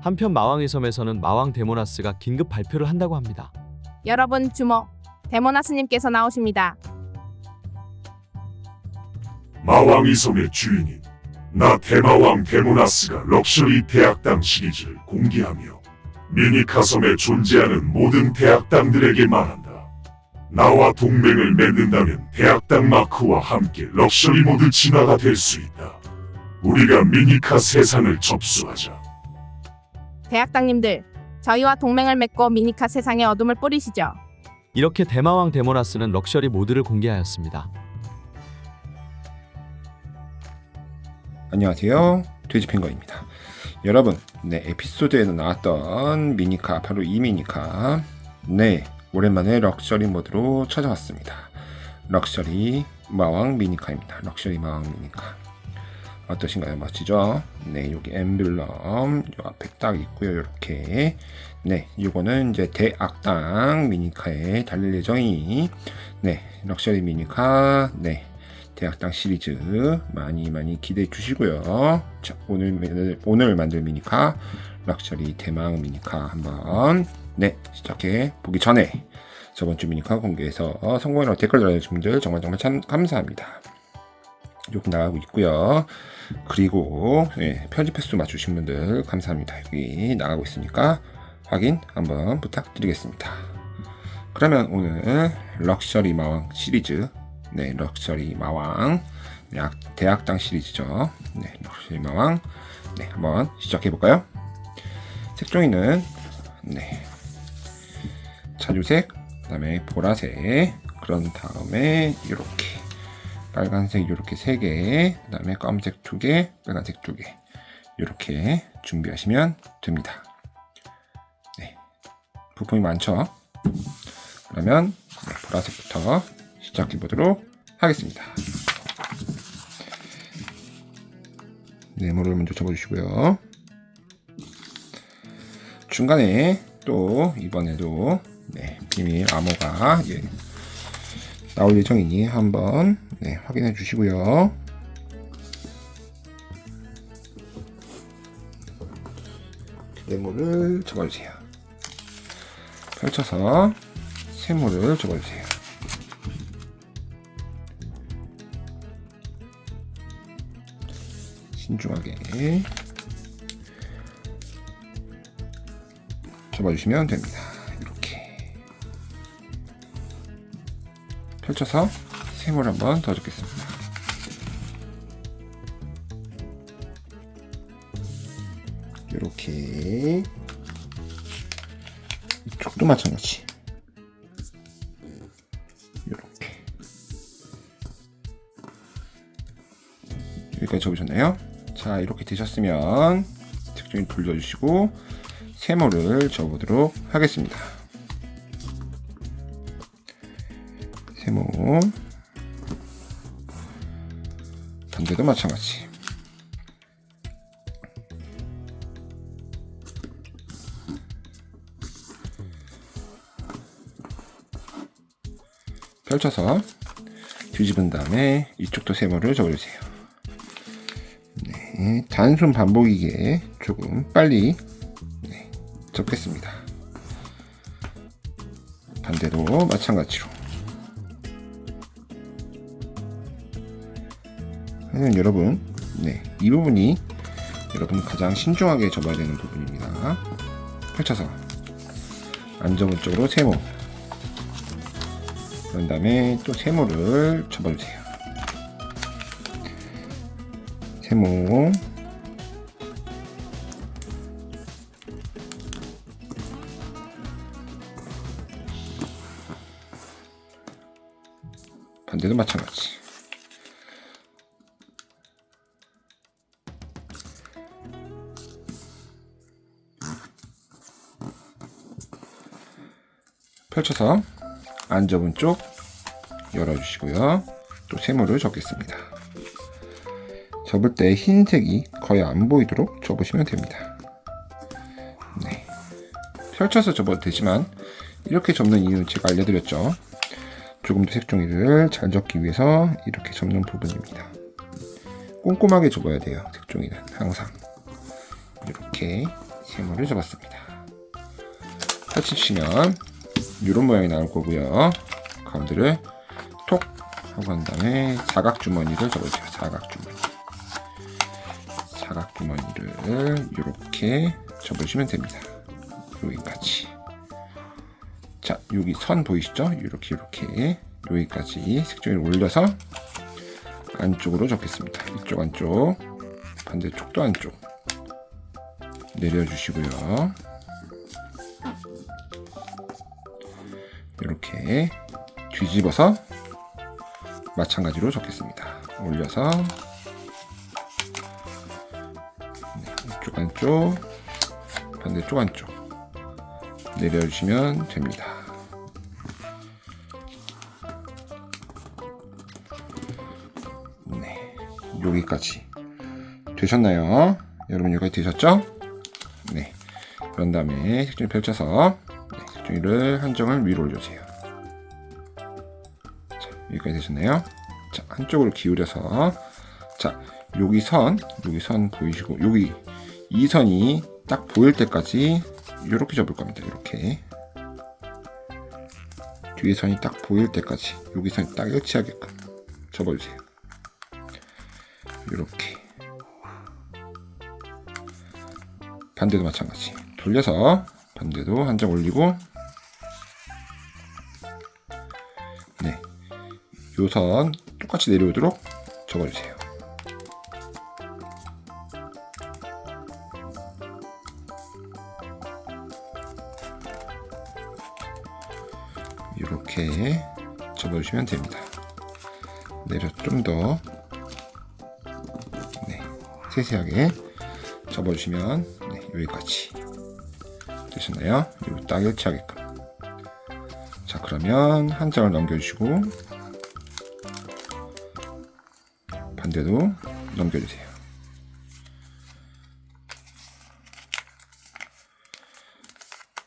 한편 마왕의 섬에서는 마왕 데모나스가 긴급 발표를 한다고 합니다. 여러분 주목! 데모나스님께서 나오십니다. 마왕이 섬의 주인인 나 대마왕 데모나스가 럭셔리 대학당 시리즈를 공개하며 미니카 섬에 존재하는 모든 대학당들에게 말한다. 나와 동맹을 맺는다면 대학당 마크와 함께 럭셔리 모드 진화가 될 수 있다. 우리가 미니카 세상을 접수하자. 대학당님들, 저희와 동맹을 맺고 미니카 세상의 어둠을 뿌리시죠. 이렇게 대마왕 데모나스는 럭셔리 모드를 공개하였습니다. 안녕하세요, 돼지핑거입니다. 여러분, 에피소드에도 나왔던 미니카, 바로 이 미니카, 오랜만에 럭셔리 모드로 찾아왔습니다. 럭셔리 마왕 미니카입니다. 럭셔리 마왕 미니카 어떠신가요? 멋지죠? 여기 엠블럼 요 앞에 딱 있고요. 이렇게 요거는 이제 대악당 미니카에 달릴 예정이 럭셔리 미니카 대학당 시리즈 많이 기대해 주시고요. 자, 오늘 만들 미니카 럭셔리 대망 미니카 한번 시작해 보기 전에 저번 주 미니카 공개해서 성공이라고 댓글 달아주신 분들 정말 참 감사합니다. 여기 나가고 있고요. 그리고 편집 횟수 맞추신 분들 감사합니다. 여기 나가고 있으니까 확인 한번 부탁드리겠습니다. 그러면 오늘 럭셔리 마왕 시리즈 럭셔리 마왕 대학당 시리즈죠. 럭셔리 마왕 한번 시작해 볼까요? 색종이는 자주색, 그 다음에 보라색, 그런 다음에 이렇게 빨간색 이렇게 3개, 그 다음에 검은색 2개, 빨간색 2개 이렇게 준비하시면 됩니다. 부품이 많죠? 그러면 보라색부터 시작해 보도록 하겠습니다. 네모를 먼저 접어주시고요. 중간에 또 이번에도 비밀 암호가 나올 예정이니 한번 확인해 주시고요. 네모를 접어주세요. 펼쳐서 세모를 접어주세요. 신중하게 접어주시면 됩니다. 이렇게 펼쳐서 세모를 한번 더 접겠습니다. 이렇게 이쪽도 마찬가지. 이렇게 여기까지 접으셨나요? 자, 이렇게 되셨으면 색종이 돌려주시고 세모를 접어보도록 하겠습니다. 세모 반대도 마찬가지. 펼쳐서 뒤집은 다음에 이쪽도 세모를 접어주세요. 단순 반복이기에 조금 빨리 접겠습니다. 반대로 마찬가지로. 하지만 여러분, 이 부분이 여러분 가장 신중하게 접어야 되는 부분입니다. 펼쳐서 안 접은 쪽으로 세모. 그런 다음에 또 세모를 접어주세요. 세모. 반대도 마찬가지. 펼쳐서 안 접은 쪽 열어주시고요. 또 세모를 접겠습니다. 접을 때 흰색이 거의 안 보이도록 접으시면 됩니다. 펼쳐서 접어도 되지만 이렇게 접는 이유는 제가 알려드렸죠. 조금 더 색종이를 잘 접기 위해서 이렇게 접는 부분입니다. 꼼꼼하게 접어야 돼요. 색종이는 항상 이렇게 세모를 접었습니다. 같이 치면 이런 모양이 나올 거고요. 가운데를 톡 하고 한 다음에 사각주머니를 접어주세요. 사각주머니를 이렇게 접으시면 됩니다. 여기까지. 자, 여기 선 보이시죠? 이렇게 여기까지 색종이를 올려서 안쪽으로 접겠습니다. 이쪽 안쪽, 반대쪽도 안쪽 내려주시고요. 이렇게 뒤집어서 마찬가지로 접겠습니다. 올려서 이쪽 안쪽, 반대쪽 안쪽 내려주시면 됩니다. 네, 여기까지 되셨나요? 여러분 여기까지 되셨죠? 네, 그런 다음에 색종이 펼쳐서 색종이를 한 점을 위로 올려주세요. 자, 여기까지 되셨나요? 자, 한쪽으로 기울여서 자, 여기 선 보이시고 여기 이 선이 딱 보일 때까지 이렇게 접을 겁니다. 이렇게 뒤에 선이 딱 보일 때까지 여기 선이 딱 일치하게끔 접어주세요. 이렇게 반대도 마찬가지 돌려서 반대도 한 점 올리고 네, 요 선 똑같이 내려오도록 접어주세요. 이렇게 접어주시면 됩니다. 내려 좀 더 네, 세세하게 접어주시면 네, 여기까지 되셨나요? 이거 딱 일치하게끔. 자, 그러면 한 장을 넘겨주시고 반대도 넘겨주세요.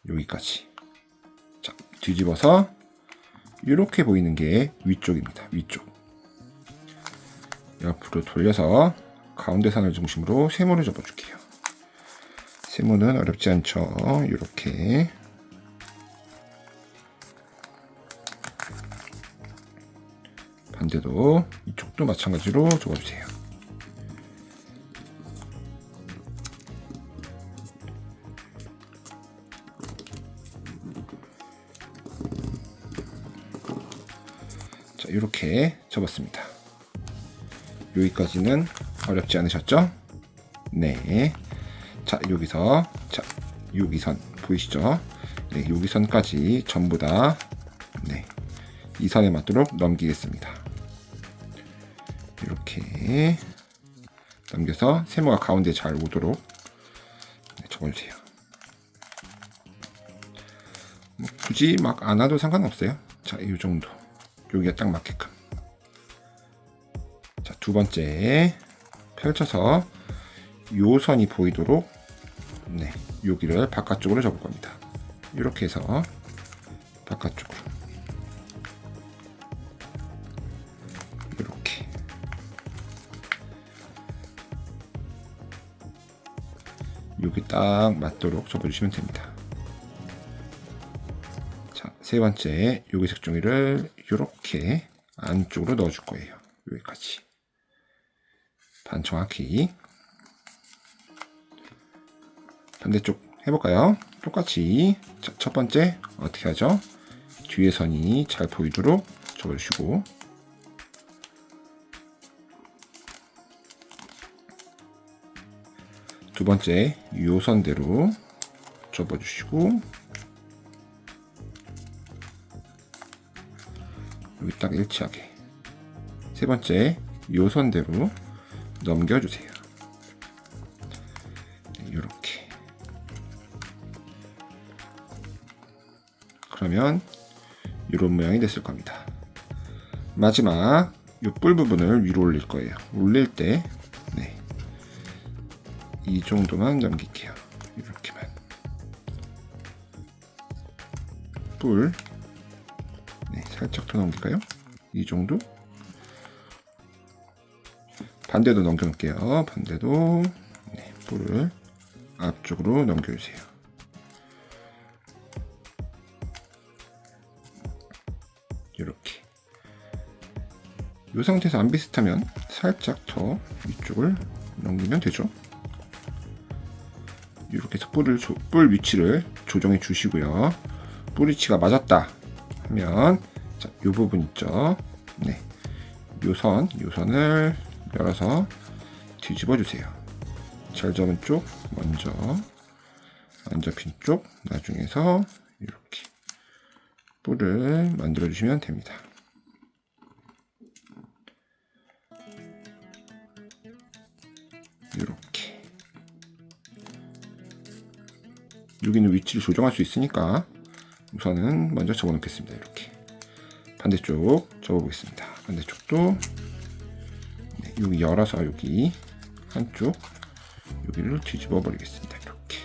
여기까지. 자, 뒤집어서 이렇게 보이는 게 위쪽입니다. 위쪽. 옆으로 돌려서 가운데 선을 중심으로 세모를 접어줄게요. 세모는 어렵지 않죠. 이렇게 반대도 이쪽도 마찬가지로 접어주세요. 자, 이렇게 접었습니다. 여기까지는 어렵지 않으셨죠? 네. 자, 여기서 자, 여기 선 보이시죠? 네, 여기 선까지 전부 다 네, 이 선에 맞도록 넘기겠습니다. 이렇게 넘겨서 세모가 가운데 잘 오도록 네, 접어주세요. 굳이 막 안 와도 상관없어요. 자, 이 정도. 여기가 딱 맞게끔. 자, 두 번째 펼쳐서 요 선이 보이도록 네, 여기를 바깥쪽으로 접을 겁니다. 이렇게 해서 바깥쪽으로 이렇게 여기 딱 맞도록 접어주시면 됩니다. 자, 세 번째 여기 색종이를 이렇게 안쪽으로 넣어줄 거예요. 여기까지 반 정확히. 반대쪽 해볼까요? 똑같이. 자, 첫 번째 어떻게 하죠? 뒤에 선이 잘 보이도록 접어주시고 두 번째 요 선대로 접어주시고 여기 딱 일치하게. 세 번째 요 선대로 넘겨주세요. 이렇게. 그러면 이런 모양이 됐을 겁니다. 마지막 이 뿔 부분을 위로 올릴 거예요. 올릴 때 네, 이 정도만 넘길게요. 이렇게만. 뿔 네, 살짝 더 넘길까요? 이 정도. 반대도 넘겨놓을게요. 반대도 네, 뿔을 앞쪽으로 넘겨주세요. 이렇게. 이 상태에서 안 비슷하면 살짝 더 위쪽을 넘기면 되죠. 이렇게 해서 뿔 위치를 조정해 주시고요. 뿔 위치가 맞았다 하면 자, 이 부분 있죠. 네, 요 선을 열어서 뒤집어 주세요. 잘 접은 쪽 먼저, 안 접힌 쪽 나중에서 이렇게 뿔을 만들어 주시면 됩니다. 이렇게. 여기는 위치를 조정할 수 있으니까 우선은 먼저 접어 놓겠습니다. 이렇게. 반대쪽 접어 보겠습니다. 반대쪽도 네, 여기 열어서 여기 한쪽 여기를 뒤집어 버리겠습니다. 이렇게.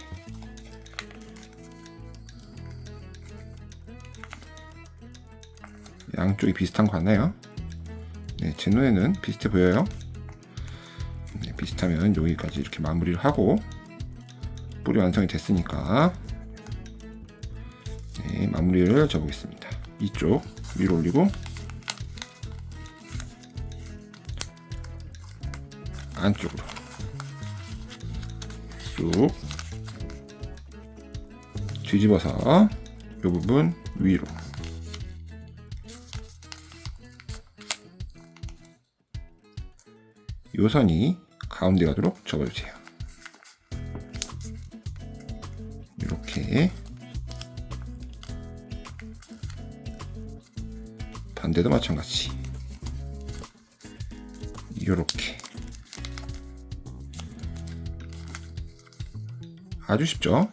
양쪽이 비슷한 거 같나요? 네, 제 눈에는 비슷해 보여요. 네, 비슷하면 여기까지 이렇게 마무리를 하고 뿔이 완성이 됐으니까 네, 마무리를 접어보겠습니다. 이쪽 위로 올리고 안쪽으로 쭉 뒤집어서 이 부분 위로 이 선이 가운데 가도록 접어주세요. 이렇게 반대도 마찬가지 이렇게 아주 쉽죠?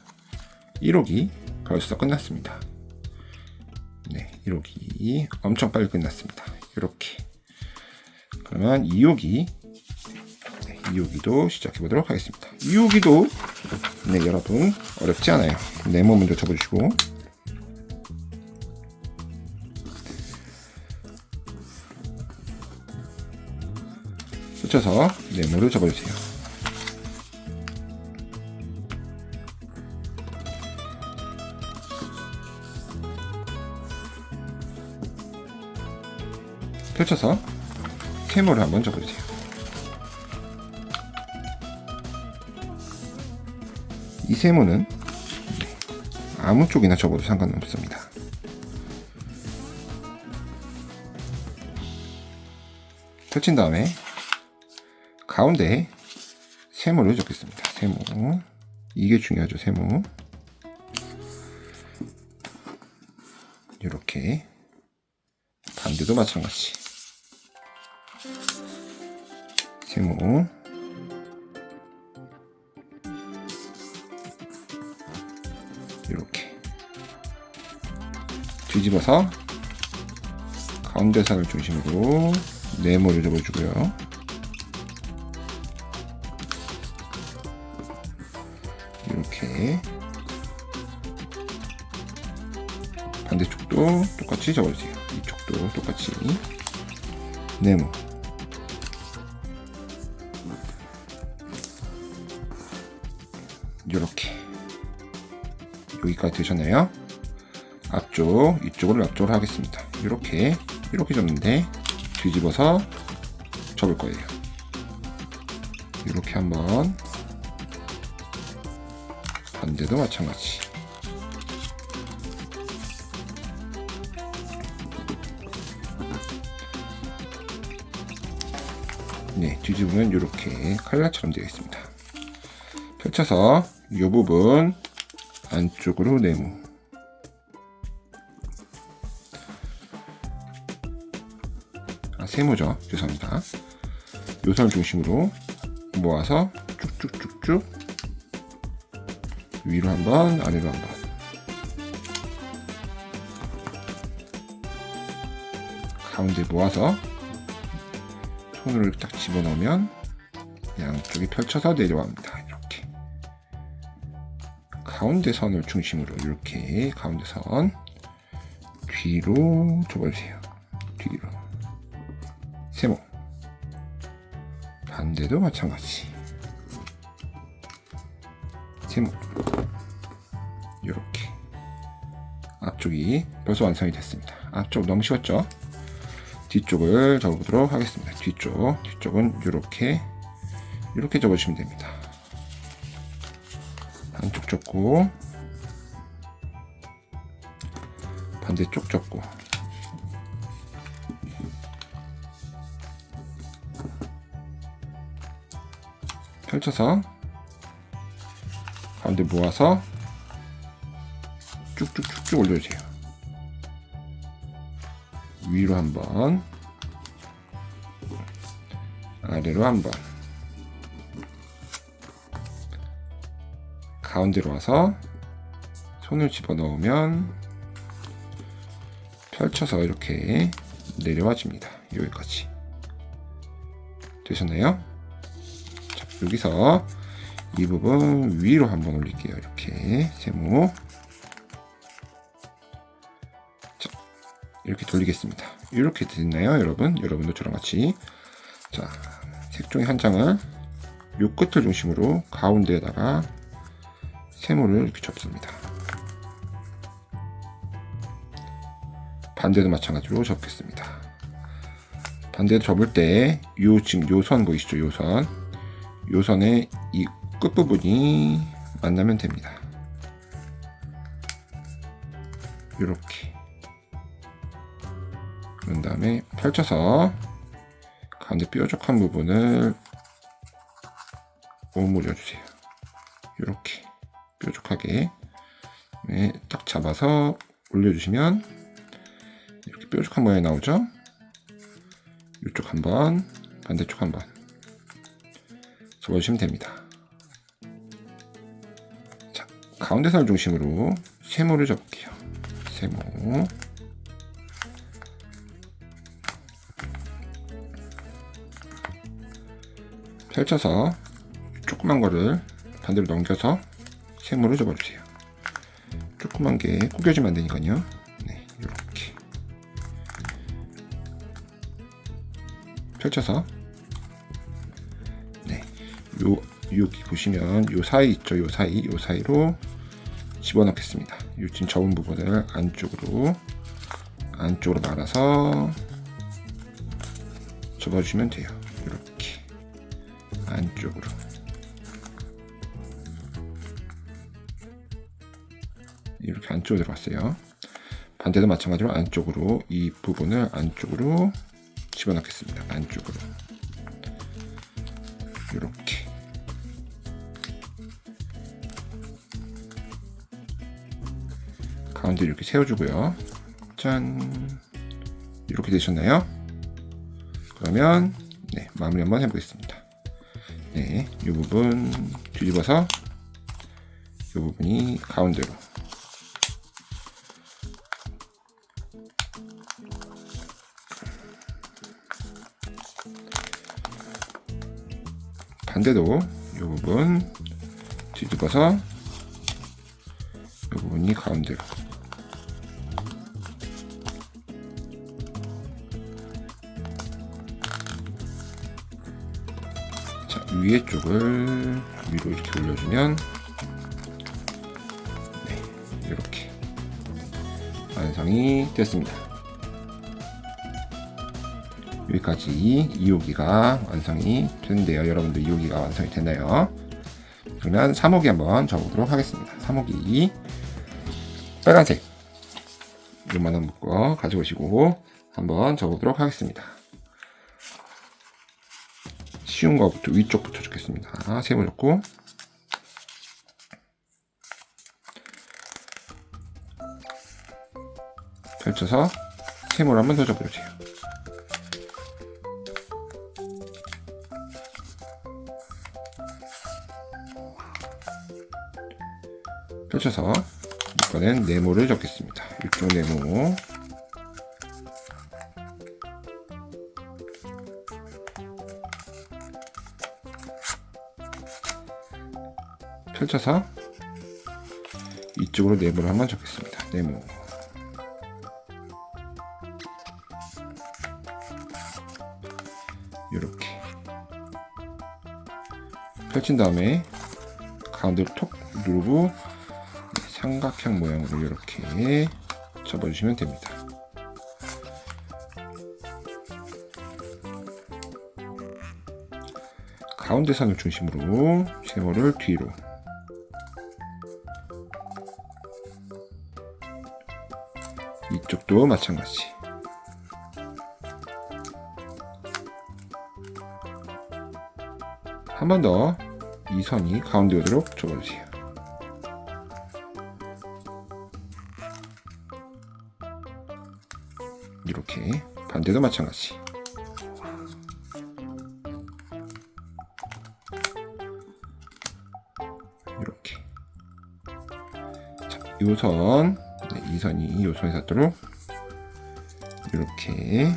1호기 벌써 끝났습니다. 네, 1호기 엄청 빨리 끝났습니다. 이렇게 그러면 2호기 2호기도 시작해 보도록 하겠습니다. 2호기도 네, 여러분 어렵지 않아요. 네모 먼저 접어주시고 펼쳐서 네모를 접어주세요. 펼쳐서 세모를 한번 접어주세요. 이 세모는 아무 쪽이나 접어도 상관없습니다. 펼친 다음에 가운데 세모를 접겠습니다. 세모. 이게 중요하죠. 세모. 이렇게 반대도 마찬가지. 세모. 이렇게 뒤집어서 가운데 선을 중심으로 네모를 접어주고요. 이렇게 반대쪽도 똑같이 접어주세요. 이쪽도 똑같이 네모. 이렇게 여기까지 되셨나요? 앞쪽, 이쪽을 앞쪽으로 하겠습니다. 이렇게 접는데 뒤집어서 접을 거예요. 이렇게 한번 반대도 마찬가지. 네, 뒤집으면 이렇게 칼라처럼 되어 있습니다. 펼쳐서 이 부분 안쪽으로 네모. 세모죠. 죄송합니다. 요 선을 중심으로 모아서 쭉쭉쭉쭉 위로 한번, 아래로 한번. 가운데 모아서 손으로 딱 집어넣으면 양쪽이 펼쳐서 내려갑니다. 이렇게. 가운데 선을 중심으로 이렇게 가운데 선 뒤로 접어주세요. 뒤로. 세모. 반대도 마찬가지. 세모. 이렇게 앞쪽이 벌써 완성이 됐습니다. 앞쪽 너무 쉬웠죠? 뒤쪽을 접어보도록 하겠습니다. 뒤쪽은 이렇게 접어주시면 됩니다. 한쪽 접고 반대쪽 접고 펼쳐서 가운데 모아서 쭉쭉쭉쭉 올려주세요. 위로 한번, 아래로 한번, 가운데로 와서 손을 집어넣으면 펼쳐서 이렇게 내려와 줍니다. 여기까지 되셨나요? 자, 여기서 이 부분 위로 한번 올릴게요. 이렇게 세모. 자, 이렇게 돌리겠습니다. 이렇게 됐나요, 여러분? 여러분도 저랑 같이. 자, 색종이 한 장을 요 끝을 중심으로 가운데에다가 세모를 이렇게 접습니다. 반대도 마찬가지로 접겠습니다. 반대도 접을 때 지금 요 선 보이시죠? 요 선에 이 끝부분이 만나면 됩니다. 이렇게. 그런 다음에 펼쳐서 가운데 뾰족한 부분을 오므려 주세요. 이렇게 뾰족하게 딱 잡아서 올려주시면 이렇게 뾰족한 모양이 나오죠? 이쪽 한번, 반대쪽 한번 접어주시면 됩니다. 자, 가운데 선을 중심으로 세모를 접을게요. 세모. 펼쳐서 조그만 거를 반대로 넘겨서 세모를 접어주세요. 조그만 게 구겨지면 안 되니까요. 네, 이렇게 펼쳐서 네, 여기 보시면 요 사이 있죠? 요 사이로 집어넣겠습니다. 요 지금 접은 부분을 안쪽으로 말아서 접어주시면 돼요. 이렇게 안쪽으로. 이렇게 안쪽으로 들어갔어요. 반대도 마찬가지로 안쪽으로 이 부분을 안쪽으로 집어넣겠습니다. 안쪽으로 이렇게. 가운데 이렇게 세워주고요. 짠, 이렇게 되셨나요? 그러면 네, 마무리 한번 해보겠습니다. 네, 이 부분 뒤집어서 이 부분이 가운데로 반대도 이 부분 뒤집어서 이 부분이 가운데로 자, 위에 쪽을 위로 이렇게 올려주면 네, 이렇게 완성이 됐습니다. 여기까지 2호기가 완성이 됐는데요. 여러분들 2호기가 완성이 됐나요? 그러면 3호기 한번 접어보도록 하겠습니다. 3호기 빨간색 요만한 묶어 가져오시고 한번 접어보도록 하겠습니다. 쉬운 거부터 위쪽부터 접겠습니다. 세모 접고 펼쳐서 세모를 한번 더 접어주세요. 펼쳐서 이번엔 네모를 접겠습니다. 이쪽 네모 펼쳐서 이쪽으로 네모를 한번 접겠습니다. 네모 이렇게 펼친 다음에 가운데로 톡 누르고 삼각형 모양으로 이렇게 접어주시면 됩니다. 가운데 선을 중심으로 세모를 뒤로, 이쪽도 마찬가지. 한 번 더 이 선이 가운데 오도록 접어주세요. 이렇게 반대도 마찬가지. 이렇게. 자, 이 선, 이 선이 이 선에 닿도록 이렇게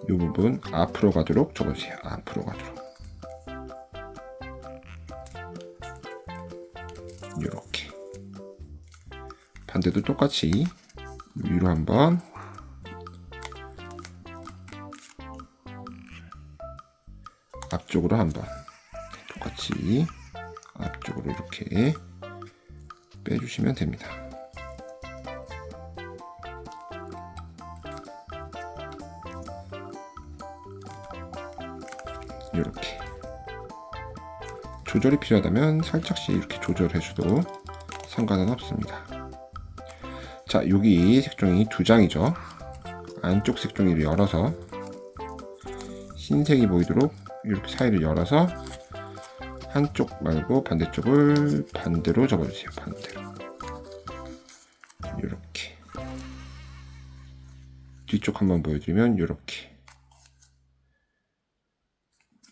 이 부분 앞으로 가도록 접어주세요. 앞으로 가도록. 이렇게. 반대도 똑같이 위로 한번, 앞쪽으로 한번, 똑같이 앞쪽으로 이렇게 빼주시면 됩니다. 이렇게. 조절이 필요하다면 살짝씩 이렇게 조절해줘도 상관은 없습니다. 자, 여기 색종이 두 장이죠. 안쪽 색종이를 열어서 흰색이 보이도록 이렇게 사이를 열어서 한쪽 말고 반대쪽을 반대로 접어주세요. 반대로. 이렇게. 뒤쪽 한번 보여드리면 이렇게.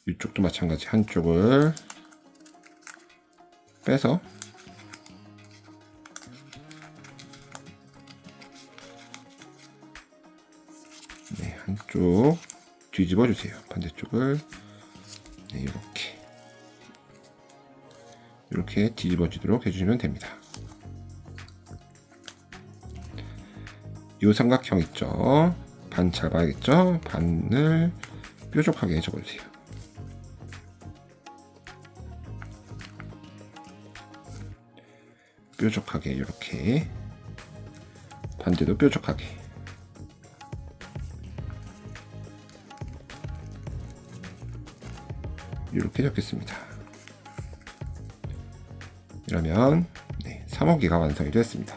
이쪽도 마찬가지. 한쪽을 빼서 한쪽 뒤집어 주세요. 반대쪽을 이렇게 뒤집어지도록 해주시면 됩니다. 이 삼각형 있죠? 반 잘 봐야겠죠? 반을 뾰족하게 접어주세요. 뾰족하게 이렇게, 반대도 뾰족하게. 이렇게 적겠습니다. 이러면 3호기가 완성이 됐습니다.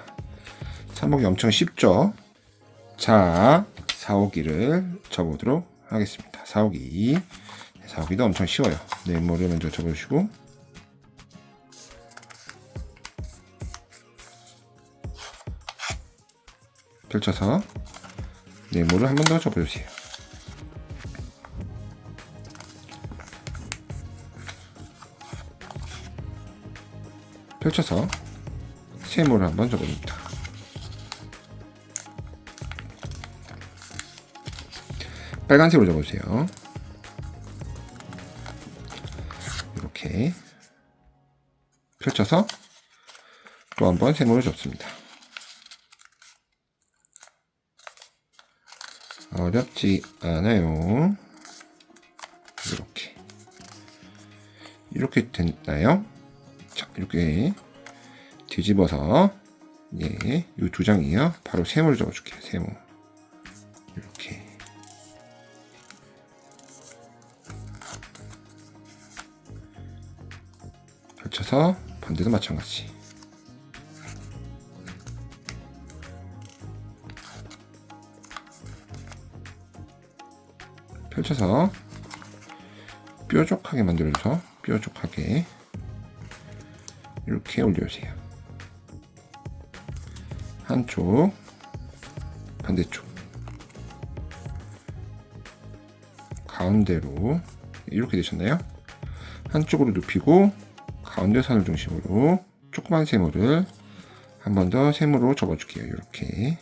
3호기 엄청 쉽죠? 자, 4호기를 접어보도록 하겠습니다. 4호기도 엄청 쉬워요. 네모를 먼저 접어주시고, 펼쳐서 네모를 한 번 더 접어주세요. 펼쳐서 세모를 한번 접어줍니다. 빨간색으로 접어주세요. 이렇게 펼쳐서 또 한번 세모를 접습니다. 어렵지 않아요. 이렇게 됐나요? 자, 이렇게 뒤집어서 이 두 장이요. 바로 세모를 접어줄게요. 세모. 이렇게. 펼쳐서 반대도 마찬가지. 펼쳐서 뾰족하게 만들어줘서 뾰족하게 이렇게 올려주세요. 한쪽, 반대쪽, 가운데로 이렇게 되셨나요? 한쪽으로 눕히고 가운데 선을 중심으로 조그만 세모를 한 번 더 세모로 접어줄게요. 이렇게.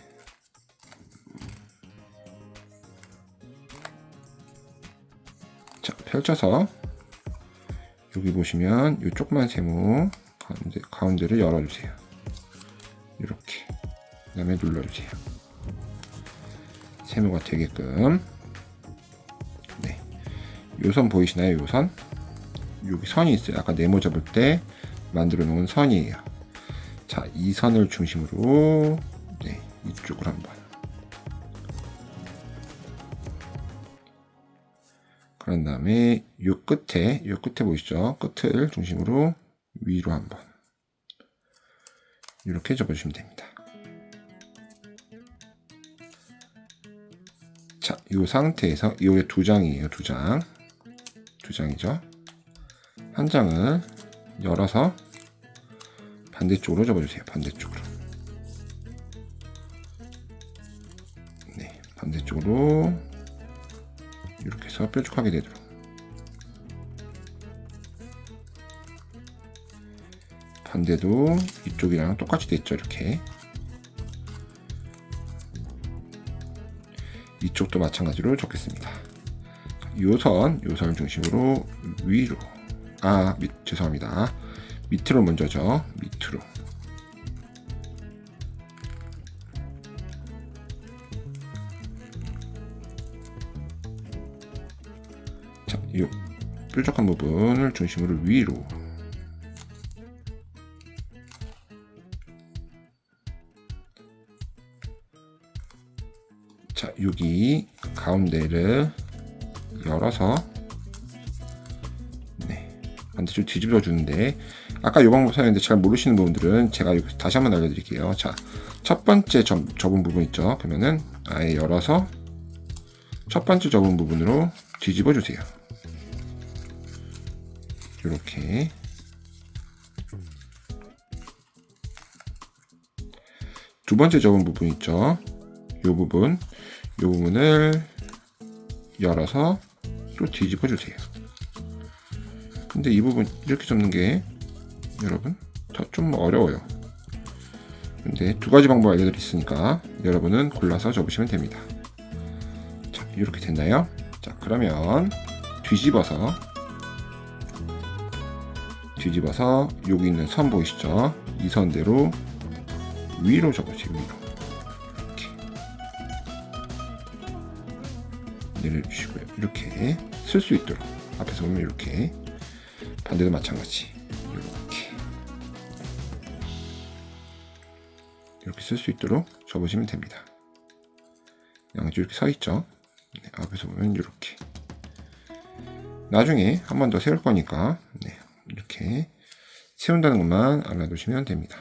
자, 펼쳐서 여기 보시면 이 조그만 세모 가운데를 열어주세요. 이렇게. 그 다음에 눌러주세요. 세모가 되게끔. 네. 요 선 보이시나요? 요 선? 여기 선이 있어요. 아까 네모 접을 때 만들어 놓은 선이에요. 자, 이 선을 중심으로 네, 이쪽으로 한번. 그런 다음에 요 끝에 보이시죠? 끝을 중심으로 위로 한번. 이렇게 접어주시면 됩니다. 자, 이 상태에서 이게 두 장이에요. 두 장이죠. 한 장을 열어서 반대쪽으로 접어주세요. 반대쪽으로. 네, 반대쪽으로 이렇게 해서 뾰족하게 되도록. 반대도 이쪽이랑 똑같이 됐죠. 이렇게. 이쪽도 마찬가지로 접겠습니다. 요선을 중심으로 위로. 죄송합니다. 밑으로 먼저죠. 밑으로. 자, 이 뾰족한 부분을 중심으로 위로. 자, 여기 가운데를 열어서 네, 반대쪽 뒤집어 주는데 아까 이 방법 사용했는데 잘 모르시는 분들은 제가 다시 한번 알려드릴게요. 자, 첫 번째 접은 부분 있죠. 그러면은 아예 열어서 첫 번째 접은 부분으로 뒤집어 주세요. 이렇게. 두 번째 접은 부분 있죠. 이 부분을 열어서 또 뒤집어 주세요. 근데 이 부분 이렇게 접는 게 여러분 좀 어려워요. 근데 두 가지 방법 알려드렸으니까 여러분은 골라서 접으시면 됩니다. 자, 이렇게 됐나요? 자, 그러면 뒤집어서 여기 있는 선 보이시죠? 이 선대로 위로 접으세요. 위로. 내려주시고요. 이렇게 쓸 수 있도록 앞에서 보면 이렇게, 반대도 마찬가지 이렇게 쓸 수 있도록 접으시면 됩니다. 양쪽 이렇게 서 있죠. 네, 앞에서 보면 이렇게. 나중에 한 번 더 세울 거니까 네, 이렇게 세운다는 것만 알아두시면 됩니다.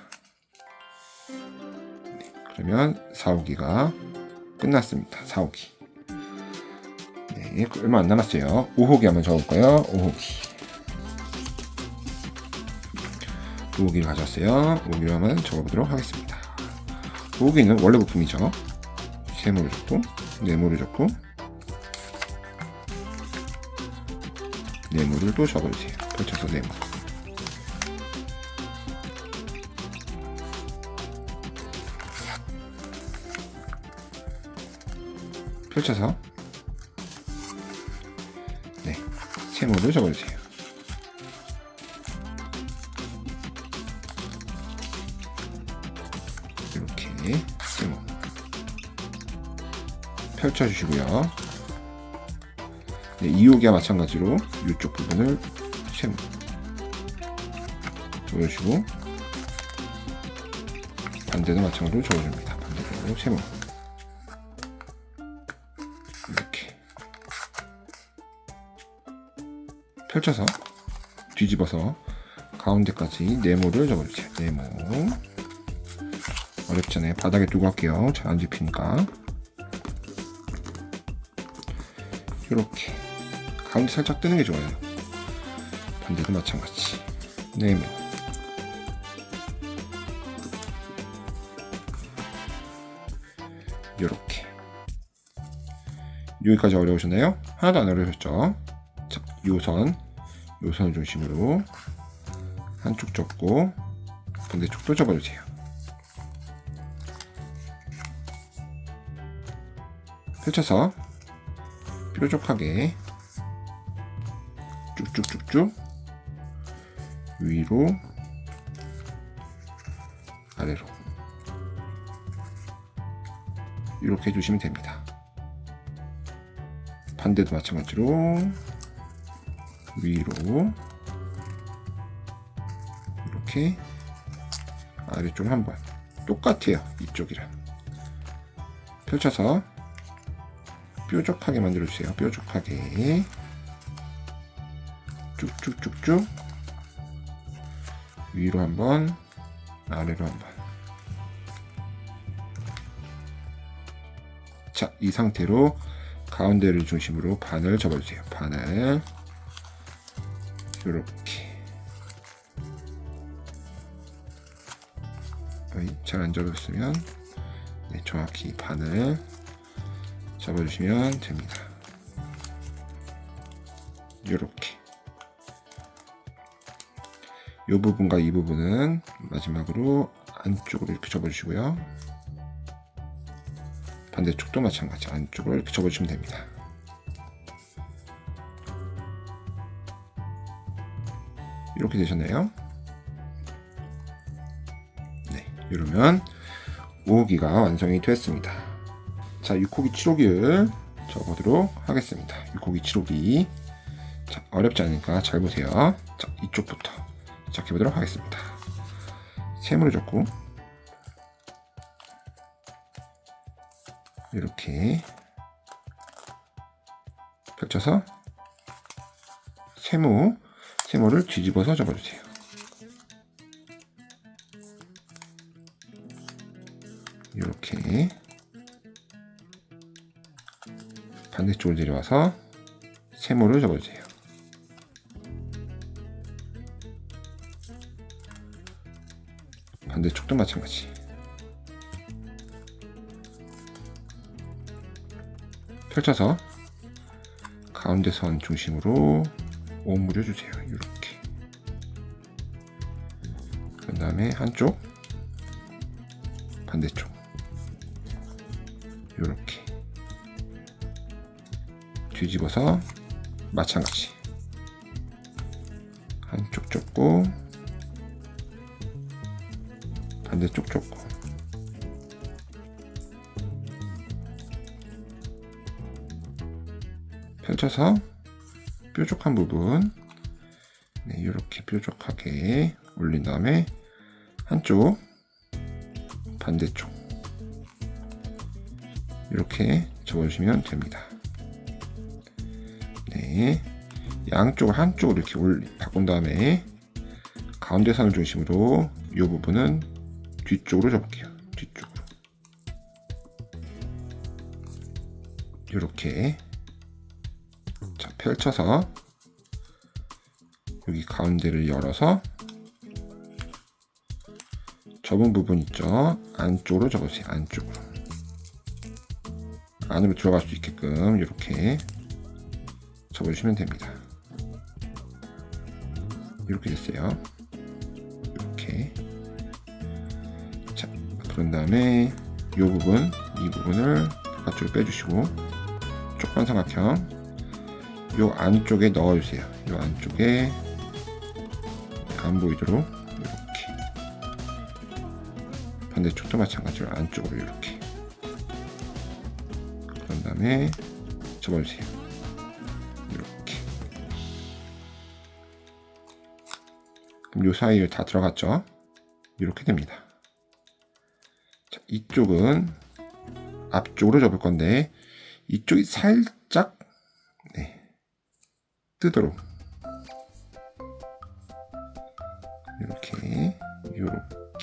네, 그러면 4호기가 끝났습니다. 4호기. 네, 얼마 안 남았어요. 5호기 한번 적을까요? 5호기를 가져왔어요. 5호기로 한번 적어보도록 하겠습니다. 5호기는 원래 부품이죠. 세모를 접고, 네모를 접고, 네모를 또 접어주세요. 펼쳐서 네모. 펼쳐서 네, 세모를 접어주세요. 이렇게 세모 펼쳐주시고요. 네, 2호기와 마찬가지로 이쪽 부분을 세모 접어주시고, 반대도 마찬가지로 접어줍니다. 반대로 세모. 이렇게 펼쳐서 뒤집어서 가운데까지 네모를 접어주세요. 네모. 어렵잖아요. 바닥에 두고 할게요. 잘 안 집히니까. 이렇게 가운데 살짝 뜨는 게 좋아요. 반대도 마찬가지. 네모. 이렇게. 여기까지 어려우셨나요? 하나도 안 어려우셨죠? 자, 요선을 중심으로 한쪽 접고 반대쪽도 접어주세요. 펼쳐서 뾰족하게 쭉쭉쭉쭉 위로 아래로 이렇게 해주시면 됩니다. 반대도 마찬가지로 위로 이렇게 아래쪽 한번 똑같아요. 이쪽이랑 펼쳐서 뾰족하게 만들어주세요. 뾰족하게 쭉쭉쭉쭉 위로 한번 아래로 한번. 자, 이 상태로 가운데를 중심으로 반을 접어주세요. 반을 이렇게. 잘 안 접었으면 네, 정확히 반을 접어주시면 됩니다. 이렇게. 이 부분과 이 부분은 마지막으로 안쪽으로 이렇게 접어주시고요. 반대쪽도 마찬가지 안쪽으로 이렇게 접어주시면 됩니다. 이렇게 되셨나요? 네, 이러면 5호기가 완성이 됐습니다. 자, 6호기 7호기를 접어보도록 하겠습니다. 6호기 7호기. 자, 어렵지 않으니까 잘 보세요. 자, 이쪽부터 시작해보도록 하겠습니다. 세모를 접고 이렇게 펼쳐서 세모를 뒤집어서 접어주세요. 이렇게 반대쪽으로 내려와서 세모를 접어주세요. 반대쪽도 마찬가지. 펼쳐서 가운데 선 중심으로 오므려 주세요. 이렇게. 그 다음에 한쪽, 반대쪽. 이렇게. 뒤집어서 마찬가지. 한쪽 접고, 반대쪽 접고. 펼쳐서 뾰족한 부분 네, 이렇게 뾰족하게 올린 다음에 한쪽 반대쪽 이렇게 접어주시면 됩니다. 네, 양쪽을 한쪽으로 이렇게 바꾼 다음에 가운데 선을 중심으로 이 부분은 뒤쪽으로 접을게요. 뒤쪽으로 이렇게 자, 펼쳐서 여기 가운데를 열어서 접은 부분 있죠? 안쪽으로 접으세요. 안쪽으로 안으로 들어갈 수 있게끔 이렇게 접어주시면 됩니다. 이렇게 됐어요. 이렇게 자, 그런 다음에 이 부분, 이 부분을 바깥쪽으로 빼주시고 쪽반 삼각형 요 안쪽에 넣어주세요. 요 안쪽에 안 보이도록 이렇게 반대쪽도 마찬가지로 안쪽으로 이렇게 그런 다음에 접어주세요. 이렇게 그럼 요 사이에 다 들어갔죠? 이렇게 됩니다. 자, 이쪽은 앞쪽으로 접을 건데 이쪽이 살짝 네, 뜨도록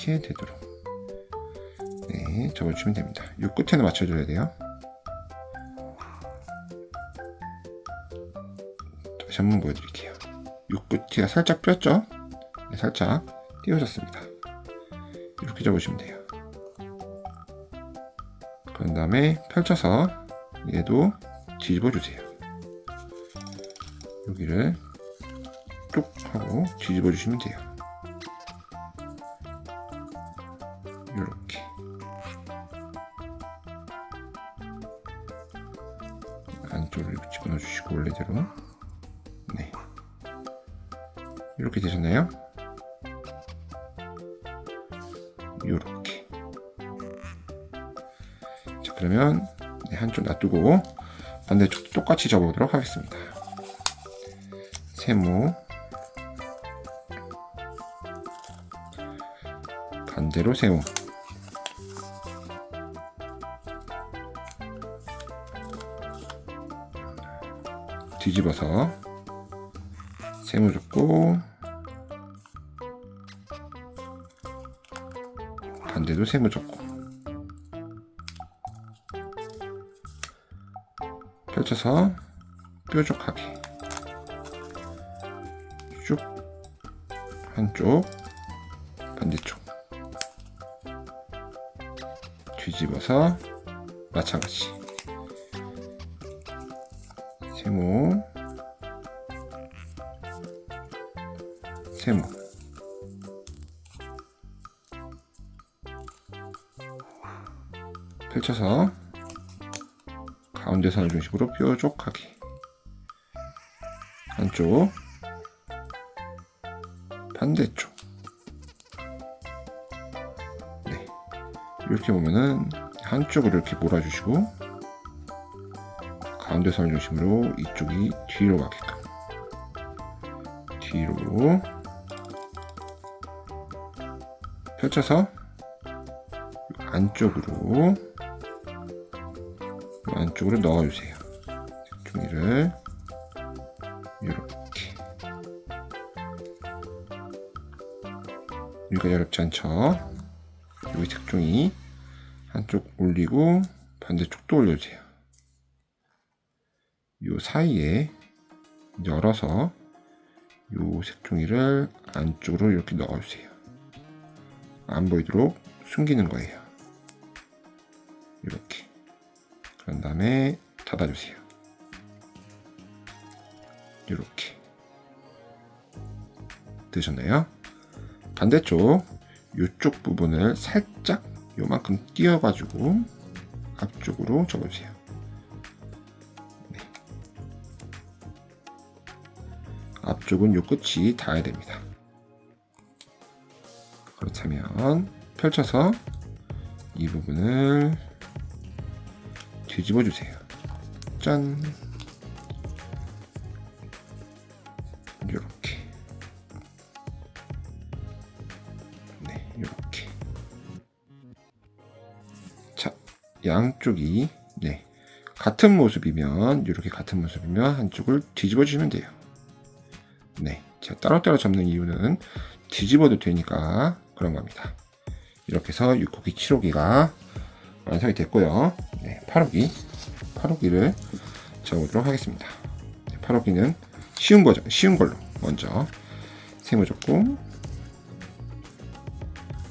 이렇게 되도록 네, 접어주시면 됩니다. 이 끝에는 맞춰줘야 돼요. 다시 한번 보여드릴게요. 이 끝이 살짝 폈죠? 네, 살짝 띄워졌습니다. 이렇게 접으시면 돼요. 그런 다음에 펼쳐서 얘도 뒤집어 주세요. 여기를 쭉 하고 뒤집어 주시면 돼요. 이렇게 안쪽으로 이렇게 집어넣어 주시고 원래대로 네 이렇게 되셨나요? 이렇게 자 그러면 네, 한쪽 놔두고 반대쪽도 똑같이 접어보도록 하겠습니다. 세모, 반대로 세모, 뒤집어서 세모 줬고 반대도 세모 줬고 펼쳐서 뾰족하게 쭉 한쪽 반대쪽 뒤집어서 마찬가지 세모 세모 펼쳐서 가운데 선을 중심으로 뾰족하게 한쪽 반대쪽 네 이렇게 보면은 한쪽을 이렇게 몰아주시고 가운데 선을 중심으로 이쪽이 뒤로 가게끔 뒤로 펼쳐서 안쪽으로 넣어주세요. 종이를 이렇게 여기가 어렵지 않죠? 여기 색종이 한쪽 올리고 반대쪽도 올려주세요. 요 사이에 열어서 요 색종이를 안쪽으로 이렇게 넣어주세요. 안 보이도록 숨기는 거예요. 이렇게. 그런 다음에 닫아주세요. 이렇게. 되셨나요? 반대쪽 이쪽 부분을 살짝 요만큼 띄어가지고 앞쪽으로 접어주세요. 네. 앞쪽은 요 끝이 닿아야 됩니다. 그렇다면 펼쳐서 이 부분을 뒤집어 주세요. 짠! 이렇게. 네, 이렇게. 자, 양쪽이 네 같은 모습이면 이렇게 같은 모습이면 한쪽을 뒤집어 주시면 돼요. 네, 제가 따로따로 접는 이유는 뒤집어도 되니까 그런 겁니다. 이렇게 해서 6호기, 7호기가 완성이 됐고요. 네, 8호기를 접어보도록 하겠습니다. 네, 8호기는 쉬운 걸로 먼저 세모 줬고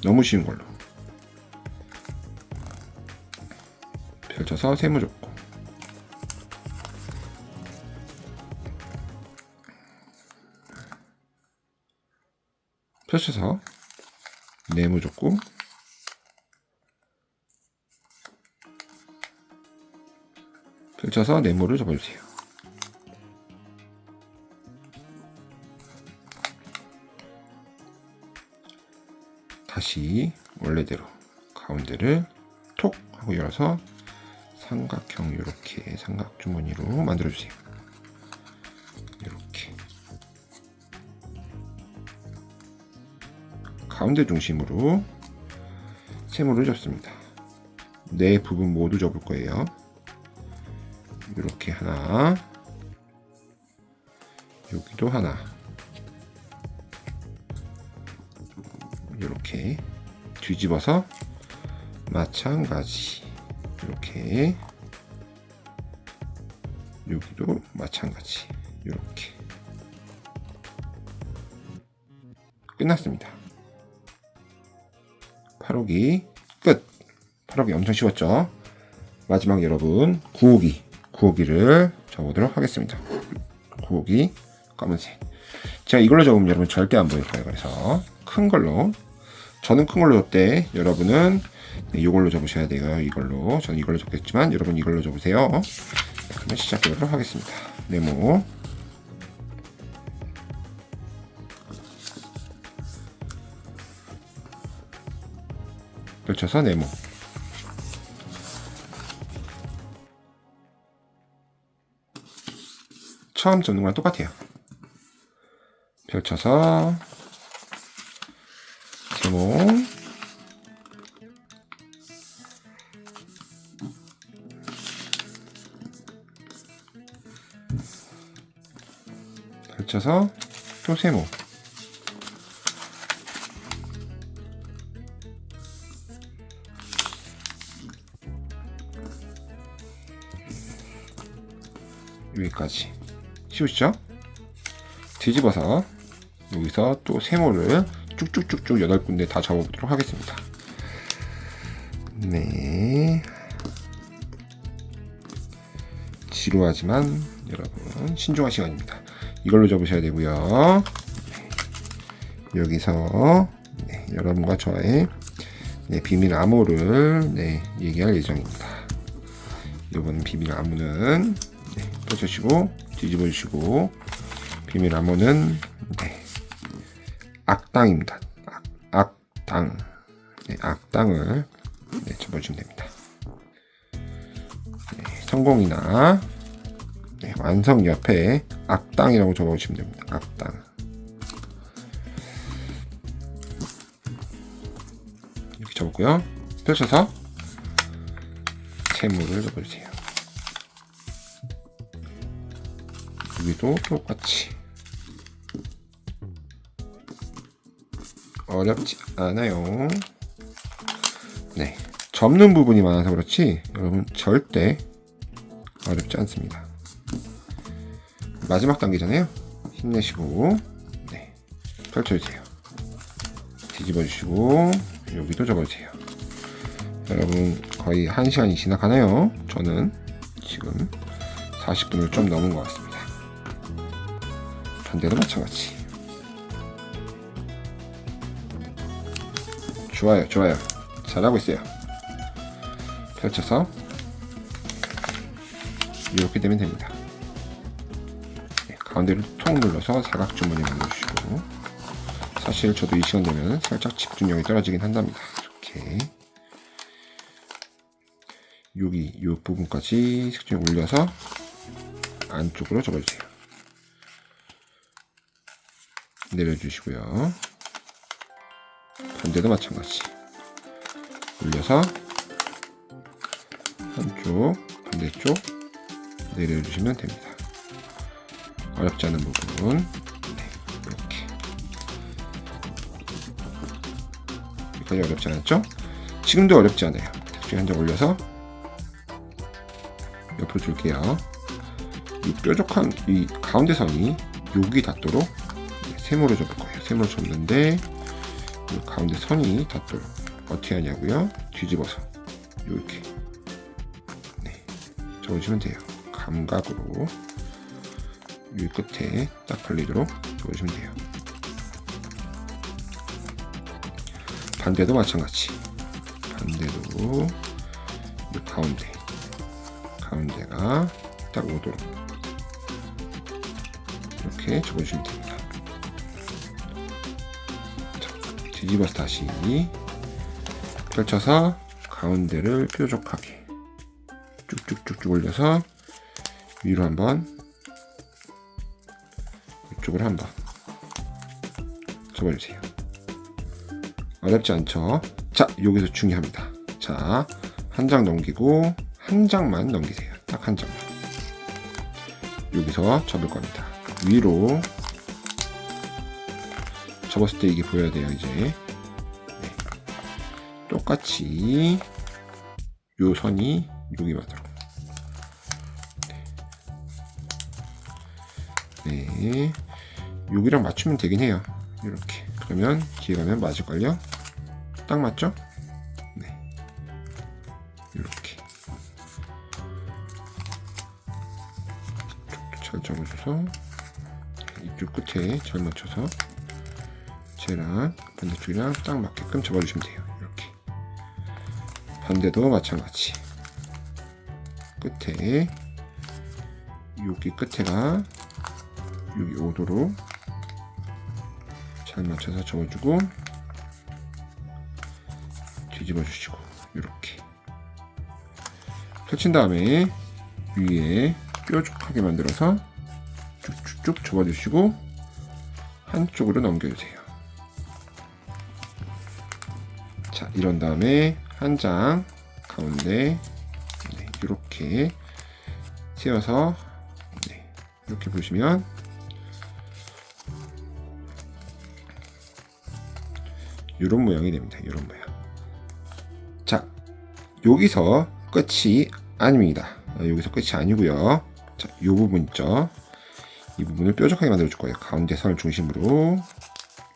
너무 쉬운 걸로 펼쳐서 세모 줬고 펼쳐서 네모 줬고 펼쳐서 네모를 접어주세요. 다시 원래대로 가운데를 톡 하고 열어서 삼각형 이렇게 삼각주머니로 만들어주세요. 이렇게 가운데 중심으로 세모를 접습니다. 네 부분 모두 접을 거예요. 이렇게 하나, 여기도 하나, 이렇게 뒤집어서 마찬가지, 이렇게 여기도 마찬가지, 이렇게 끝났습니다. 8호기 끝. 8호기 엄청 쉬웠죠? 마지막 여러분 9호기를 접어보도록 하겠습니다. 9호기 검은색. 제가 이걸로 접으면 여러분 절대 안 보일 거예요. 그래서 큰 걸로, 저는 큰 걸로 접대, 여러분은 네, 이걸로 접으셔야 돼요. 이걸로. 저는 이걸로 접겠지만 여러분 이걸로 접으세요. 네, 그러면 시작해보도록 하겠습니다. 네모, 펼쳐서 네모, 처음 접는 거랑 똑같아요. 펼쳐서 세모 펼쳐서 또 세모 여기까지 쉬우시죠? 뒤집어서 여기서 또 세모를 쭉쭉쭉쭉 8군데 다 접어보도록 하겠습니다. 네, 지루하지만 여러분 신중한 시간입니다. 이걸로 접으셔야 되고요. 여기서 여러분과 저의 비밀 암호를 얘기할 예정입니다. 이번 비밀 암호는 펼쳐주시고 뒤집어 주시고 비밀 암호는 악당입니다. 악당. 악당을 접어주시면 됩니다. 성공이나 완성 옆에 악당이라고 적어주시면 됩니다. 악당. 이렇게 적었고요. 펼쳐서 세모를 접어주세요. 여기도 똑같이 어렵지 않아요. 접는 부분이 많아서 그렇지 여러분 절대 어렵지 않습니다. 마지막 단계잖아요. 힘내시고 펼쳐주세요. 뒤집어주시고 여기도 접어주세요. 여러분 거의 1시간이 지나가나요? 저는 지금 40분을 좀 넘은 것 같습니다. 반대도 마찬가지. 좋아요, 좋아요. 잘하고 있어요. 펼쳐서 이렇게 되면 됩니다. 가운데를 통 눌러서 사각주머니 만들어주시고, 사실 저도 이 시간 되면 살짝 집중력이 떨어지긴 한답니다. 이렇게 여기 이 부분까지 색종 올려서 안쪽으로 접어주세요. 내려주시고요. 반대도 마찬가지. 올려서 한쪽, 반대쪽 내려주시면 됩니다. 어렵지 않은 부분 이렇게. 여기까지 어렵지 않았죠? 지금도 어렵지 않아요. 색종 한 장 올려서 옆으로 줄게요. 이 뾰족한 이 가운데 선이 여기 닿도록 세모를 접을 거예요. 세모를 접는데 이 가운데 선이 닿도록 어떻게 하냐고요? 뒤집어서 이렇게 접어주시면 돼요. 감각으로 이 끝에 딱 걸리도록 접어주시면 돼요. 반대도 마찬가지. 반대도 이 가운데가 딱 오도록 이렇게 접어주시면 됩니다. 자, 뒤집어서 다시 펼쳐서 가운데를 뾰족하게 쭉쭉쭉쭉 올려서 위로 한번, 이쪽으로 한번 접어주세요. 어렵지 않죠? 자, 여기서 중요합니다. 자, 한 장 넘기고 한 장만 넘기세요. 딱 한 장만. 여기서 접을 겁니다. 위로 접었을 때 이게 보여야 돼요. 이제 똑같이 요 선이 여기 맞도록. 여기랑 맞추면 되긴 해요. 이렇게. 그러면 뒤에 가면 맞을걸요? 딱 맞죠? 이렇게. 잘 접어줘서 이쪽 끝에 잘 맞춰서 쟤랑 반대쪽이랑 딱 맞게끔 접어주시면 돼요. 이렇게. 반대도 마찬가지. 끝에 여기 끝에가 여기 오도록 잘 맞춰서 접어주고 뒤집어 주시고 이렇게 펼친 다음에 위에 뾰족하게 만들어서 쭉쭉쭉 접어주시고 한쪽으로 넘겨주세요. 자, 이런 다음에 한 장 가운데 이렇게 세워서 이렇게 보시면 이런 모양이 됩니다. 이런 모양. 자, 여기서 끝이 아닙니다. 여기서 끝이 아니고요. 자, 이 부분 있죠. 이 부분을 뾰족하게 만들어 줄 거예요. 가운데 선을 중심으로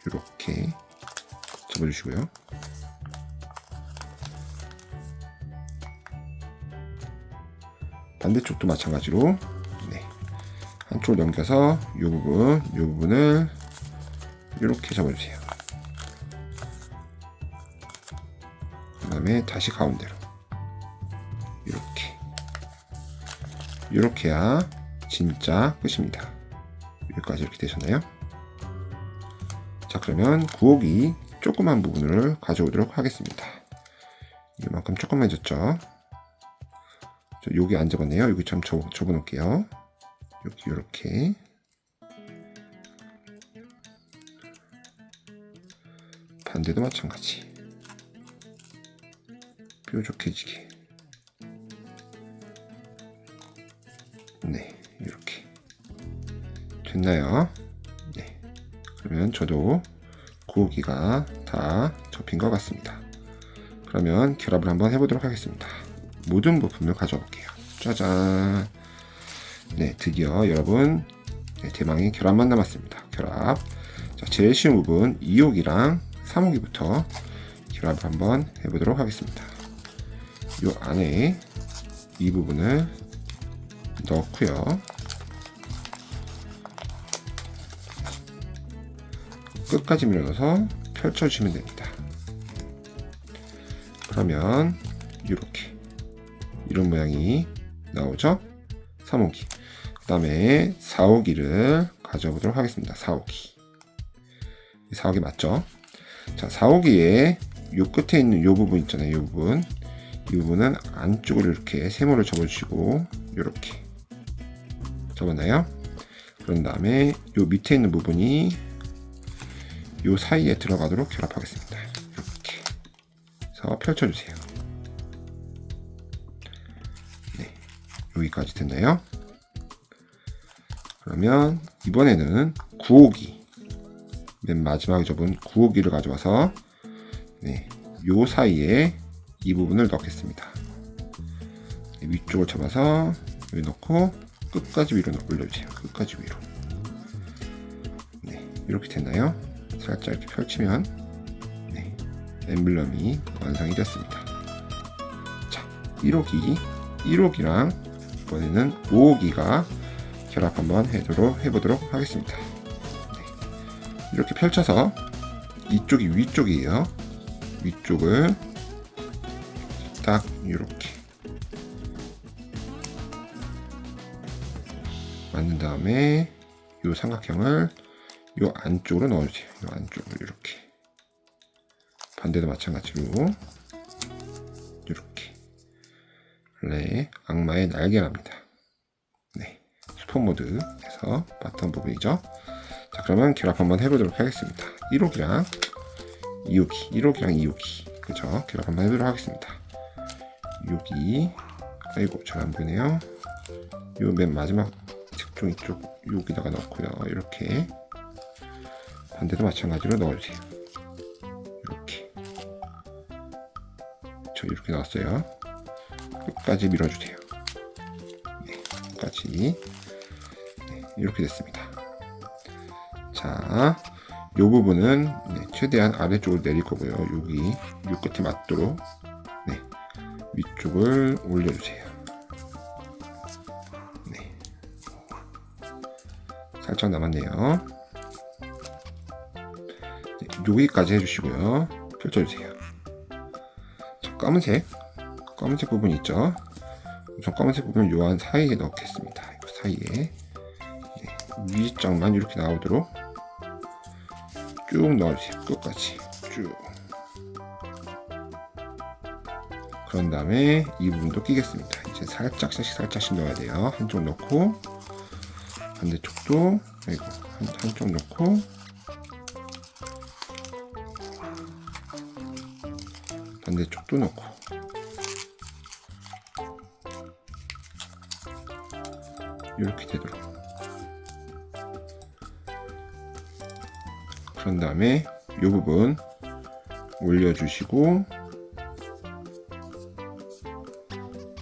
이렇게 접어주시고요. 반대쪽도 마찬가지로 한쪽을 넘겨서 이 부분을 이렇게 접어주세요. 그 다음에 다시 가운데로 이렇게 해야 진짜 끝입니다. 여기까지 이렇게 되셨나요? 자, 그러면 구호기 조그만 부분을 가져오도록 하겠습니다. 이만큼 조그만해졌죠? 여기 안 접었네요. 여기 좀 접어놓을게요. 여기 이렇게 반대도 마찬가지. 뾰족해지게. 네, 이렇게 됐나요? 네, 그러면 저도 구호기가 다 접힌 것 같습니다. 그러면 결합을 한번 해보도록 하겠습니다. 모든 부품을 가져올게요. 짜잔. 네, 드디어 여러분 대망의 결합만 남았습니다. 결합. 자, 제일 쉬운 부분 2호기랑 3호기부터 결합을 한번 해보도록 하겠습니다. 이 안에 이 부분을 넣고요. 끝까지 밀어넣어서 펼쳐주시면 됩니다. 그러면 이런 모양이 나오죠? 3호기. 그 다음에 4호기를 가져보도록 하겠습니다. 4호기. 4호기 맞죠? 자, 4호기에 요 끝에 있는 요 부분 있잖아요. 요 부분. 이 부분은 안쪽으로 이렇게 세모를 접어주시고 이렇게 접었나요? 그런 다음에 요 밑에 있는 부분이 요 사이에 들어가도록 결합하겠습니다. 이렇게 해서 펼쳐주세요. 네, 여기까지 됐나요? 그러면 이번에는 9호기, 맨 마지막에 접은 9호기를 가져와서 요 사이에 이 부분을 넣겠습니다. 위쪽을 접어서 여기 넣고 끝까지 위로 올려주세요. 끝까지 위로. 네, 이렇게 됐나요? 살짝 이렇게 펼치면 엠블럼이 완성이 됐습니다. 자, 1호기랑 이번에는 5호기가 결합 한번 해보도록 하겠습니다. 이렇게 펼쳐서 이쪽이 위쪽이에요. 위쪽을 딱 이렇게 만든 다음에 이 삼각형을 이 안쪽으로 넣어주세요. 이 안쪽으로 이렇게. 반대도 마찬가지로 이렇게. 원래 악마의 날개랍니다. 네, 슈퍼모드에서 바텀 부분이죠. 자, 그러면 결합 한번 해보도록 하겠습니다. 1호기랑 2호기, 1호기랑 2호기, 그죠? 결합 한번 해보도록 하겠습니다. 2호기, 아이고 잘 안 보이네요. 요 맨 마지막 색종 이쪽 여기다가 넣고요. 이렇게 반대도 마찬가지로 넣어주세요. 이렇게 저 이렇게 넣었어요. 끝까지 밀어주세요. 네, 끝까지. 네, 이렇게 됐습니다. 자, 요 부분은 최대한 아래쪽으로 내릴 거고요. 여기 요 끝에 맞도록 위쪽을 올려주세요. 네, 살짝 남았네요. 네, 여기까지 해주시고요. 펼쳐주세요. 자, 검은색 부분 있죠? 우선 검은색 부분을 요 안 사이에 넣겠습니다. 이 사이에 위쪽만 이렇게 나오도록 쭉 넣어주세요. 끝까지 쭉. 그런 다음에 이 부분도 끼겠습니다. 이제 살짝씩 넣어야 돼요. 한쪽 넣고 반대쪽도 한쪽 넣고 반대쪽도 넣고 이렇게 되도록. 그런 다음에 이 부분 올려주시고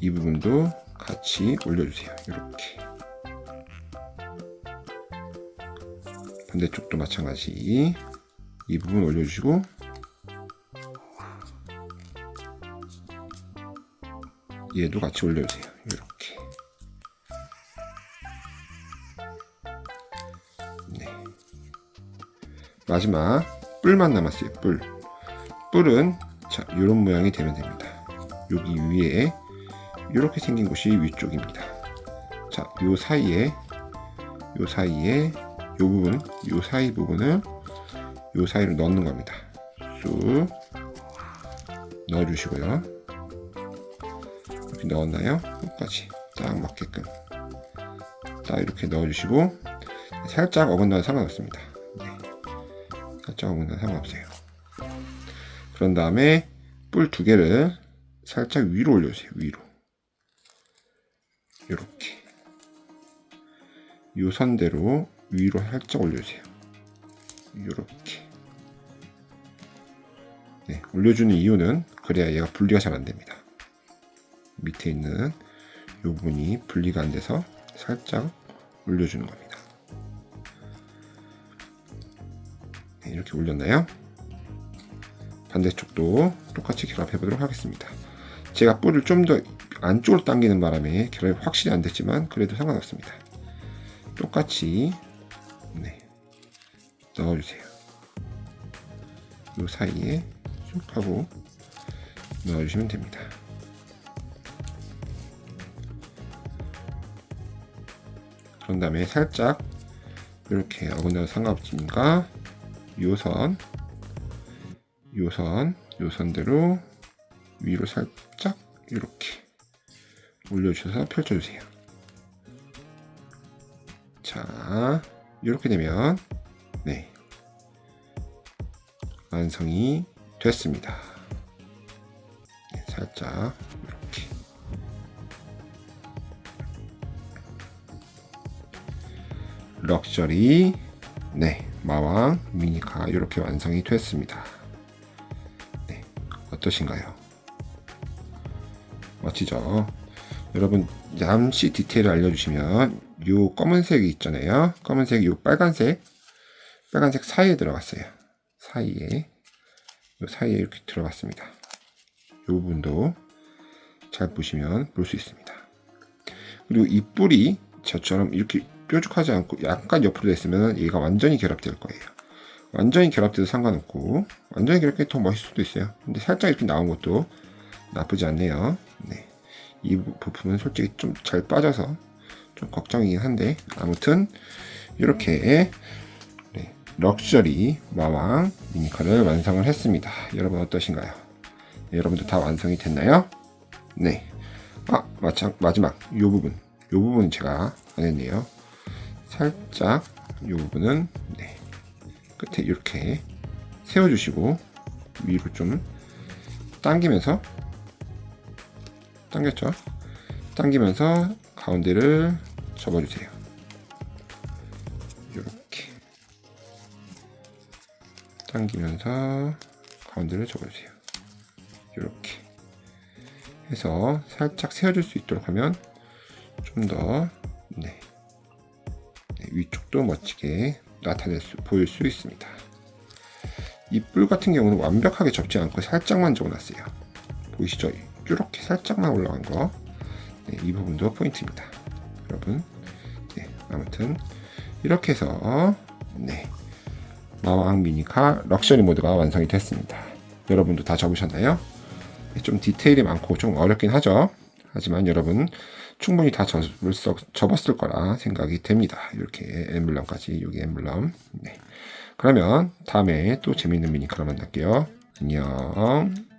이 부분도 같이 올려주세요. 이렇게. 반대쪽도 마찬가지. 이 부분 올려주시고 얘도 같이 올려주세요. 이렇게. 네. 마지막 뿔만 남았어요. 뿔은 자, 이런 모양이 되면 됩니다. 여기 위에 이렇게 생긴 곳이 위쪽입니다. 자, 요 사이에 요 부분, 요 사이 부분을 요 사이로 넣는 겁니다. 쑥 넣어주시고요. 이렇게 넣었나요? 똑같이 딱 맞게끔 딱 이렇게 넣어주시고 살짝 어긋나도 상관없습니다. 네. 살짝 어긋나도 상관없어요. 그런 다음에 뿔 두 개를 살짝 위로 올려주세요. 위로. 이렇게 요 선대로 위로 살짝 올려주세요. 이렇게. 네, 올려주는 이유는 그래야 얘가 분리가 잘 안됩니다. 밑에 있는 이 부분이 분리가 안돼서 살짝 올려주는 겁니다. 네, 이렇게 올렸나요? 반대쪽도 똑같이 결합해 보도록 하겠습니다. 제가 뿔을 좀 더 안쪽으로 당기는 바람에 결합이 확실히 안 됐지만 그래도 상관없습니다. 똑같이 네, 넣어주세요. 이 사이에 쭉 하고 넣어주시면 됩니다. 그런 다음에 살짝 이렇게 어긋나도 상관없으니까 요 선대로 위로 살짝 이렇게 올려주셔서 펼쳐주세요. 자, 이렇게 되면 네, 완성이 됐습니다. 네, 살짝 이렇게 럭셔리 네, 마왕 미니카 이렇게 완성이 됐습니다. 네, 어떠신가요? 멋지죠? 여러분 잠시 디테일을 알려주시면 요 검은색이 있잖아요. 검은색이 요 빨간색 사이에 들어갔어요. 요 사이에 이렇게 들어갔습니다. 요 부분도 잘 보시면 볼 수 있습니다. 그리고 이 뿔이 저처럼 이렇게 뾰족하지 않고 약간 옆으로 됐으면 얘가 완전히 결합될 거예요. 완전히 결합돼도 상관없고 완전히 결합이 더 멋있을 수도 있어요. 근데 살짝 이렇게 나온 것도 나쁘지 않네요. 네. 이 부품은 솔직히 좀 잘 빠져서 좀 걱정이긴 한데 아무튼 이렇게 네, 럭셔리 마왕 미니카를 완성을 했습니다. 여러분 어떠신가요? 네, 여러분들 다 완성이 됐나요? 네. 마지막 이 부분 제가 안 했네요. 살짝 이 부분은 네, 끝에 이렇게 세워주시고 위로 좀 당기면서 당기면서 가운데를 접어주세요. 이렇게 당기면서 가운데를 접어주세요. 이렇게 해서 살짝 세워줄 수 있도록 하면 좀 더 네, 위쪽도 멋지게 보일 수 있습니다. 이 뿔 같은 경우는 완벽하게 접지 않고 살짝만 접어놨어요. 보이시죠? 이렇게 살짝만 올라간 거. 네, 이 부분도 포인트입니다. 여러분. 네, 아무튼 이렇게 해서 네, 마왕 미니카 럭셔리 모드가 완성이 됐습니다. 여러분도 다 접으셨나요? 네, 좀 디테일이 많고 좀 어렵긴 하죠. 하지만 여러분 충분히 다 접었을 거라 생각이 됩니다. 이렇게 엠블럼까지, 여기 엠블럼. 네. 그러면 다음에 또 재밌는 미니카로 만날게요. 안녕.